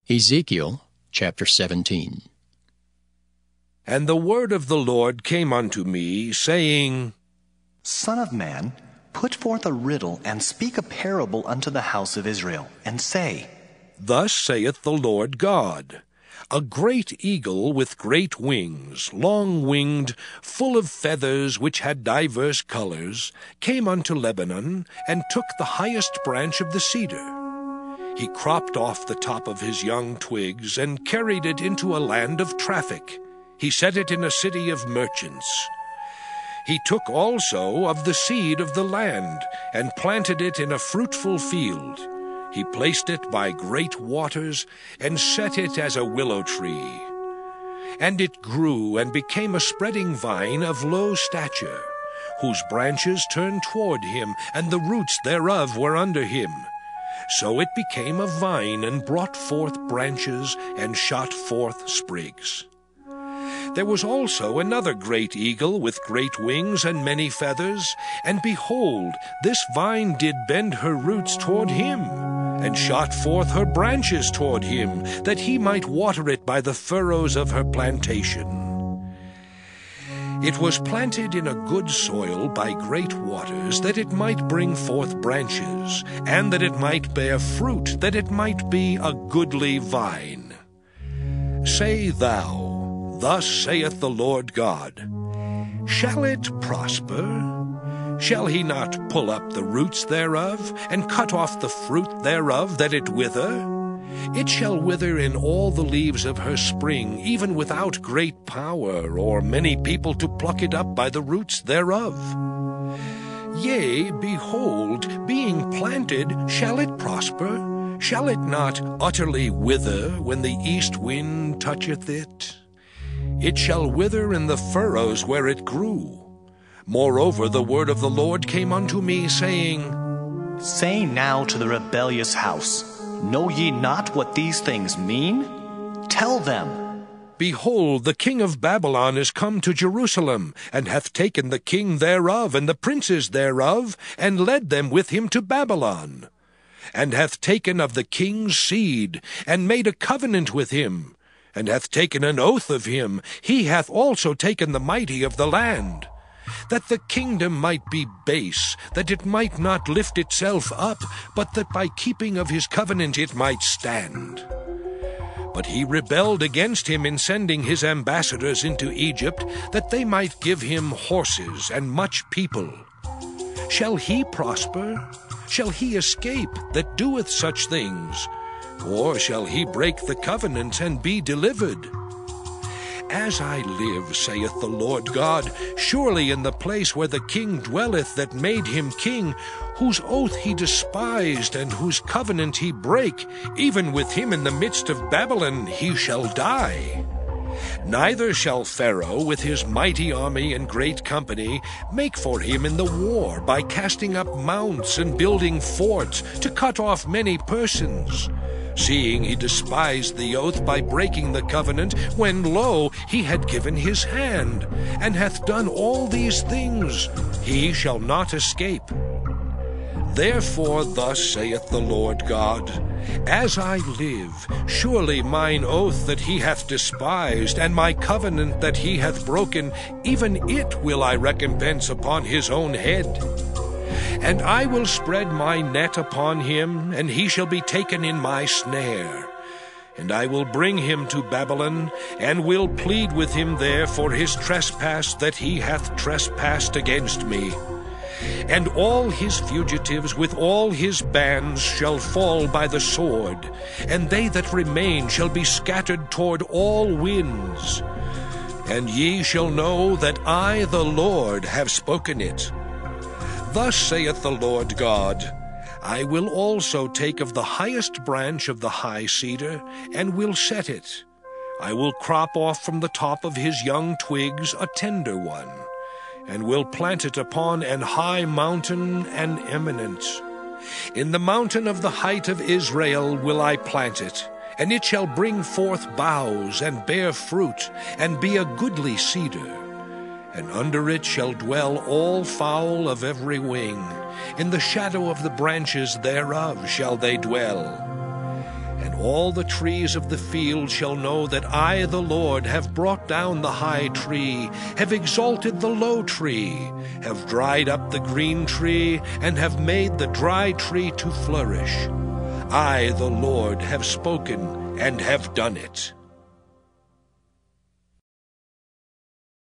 Ezekiel chapter 17. And the word of the Lord came unto me, saying, Son of man, put forth a riddle, and speak a parable unto the house of Israel, and say, Thus saith the Lord God, A great eagle with great wings, long-winged, full of feathers, which had divers colors, came unto Lebanon, and took the highest branch of the cedar. He cropped off the top of his young twigs, and carried it into a land of traffic. He set it in a city of merchants. He took also of the seed of the land, and planted it in a fruitful field. He placed it by great waters, and set it as a willow tree. And it grew, and became a spreading vine of low stature, whose branches turned toward him, and the roots thereof were under him. So it became a vine, and brought forth branches, and shot forth sprigs. There was also another great eagle with great wings and many feathers, and behold, this vine did bend her roots toward him, and shot forth her branches toward him, that he might water it by the furrows of her plantation. It was planted in a good soil by great waters, that it might bring forth branches, and that it might bear fruit, that it might be a goodly vine. Say thou, Thus saith the Lord God, Shall it prosper? Shall he not pull up the roots thereof, and cut off the fruit thereof, that it wither? It shall wither in all the leaves of her spring, even without great power, or many people to pluck it up by the roots thereof. Yea, behold, being planted, shall it prosper? Shall it not utterly wither when the east wind toucheth it? It shall wither in the furrows where it grew. Moreover, the word of the Lord came unto me, saying, Say now to the rebellious house, Know ye not what these things mean? Tell them. Behold, the king of Babylon is come to Jerusalem, and hath taken the king thereof, and the princes thereof, and led them with him to Babylon, and hath taken of the king's seed, and made a covenant with him, and hath taken an oath of him. He hath also taken the mighty of the land, that the kingdom might be base, that it might not lift itself up, but that by keeping of his covenant it might stand. But he rebelled against him in sending his ambassadors into Egypt, that they might give him horses and much people. Shall he prosper? Shall he escape that doeth such things? Or shall he break the covenant and be delivered? As I live, saith the Lord God, surely in the place where the king dwelleth that made him king, whose oath he despised, and whose covenant he brake, even with him in the midst of Babylon he shall die. Neither shall Pharaoh with his mighty army and great company make for him in the war, by casting up mounts and building forts, to cut off many persons, seeing he despised the oath by breaking the covenant, when, lo, he had given his hand, and hath done all these things. He shall not escape. Therefore thus saith the Lord God, As I live, surely mine oath that he hath despised, and my covenant that he hath broken, even it will I recompense upon his own head. And I will spread my net upon him, and he shall be taken in my snare. And I will bring him to Babylon, and will plead with him there for his trespass that he hath trespassed against me. And all his fugitives with all his bands shall fall by the sword, and they that remain shall be scattered toward all winds. And ye shall know that I, the Lord, have spoken it. Thus saith the Lord God, I will also take of the highest branch of the high cedar, and will set it. I will crop off from the top of his young twigs a tender one, and will plant it upon an high mountain and eminent. In the mountain of the height of Israel will I plant it, and it shall bring forth boughs, and bear fruit, and be a goodly cedar. And under it shall dwell all fowl of every wing. In the shadow of the branches thereof shall they dwell. And all the trees of the field shall know that I, the Lord, have brought down the high tree, have exalted the low tree, have dried up the green tree, and have made the dry tree to flourish. I, the Lord, have spoken and have done it.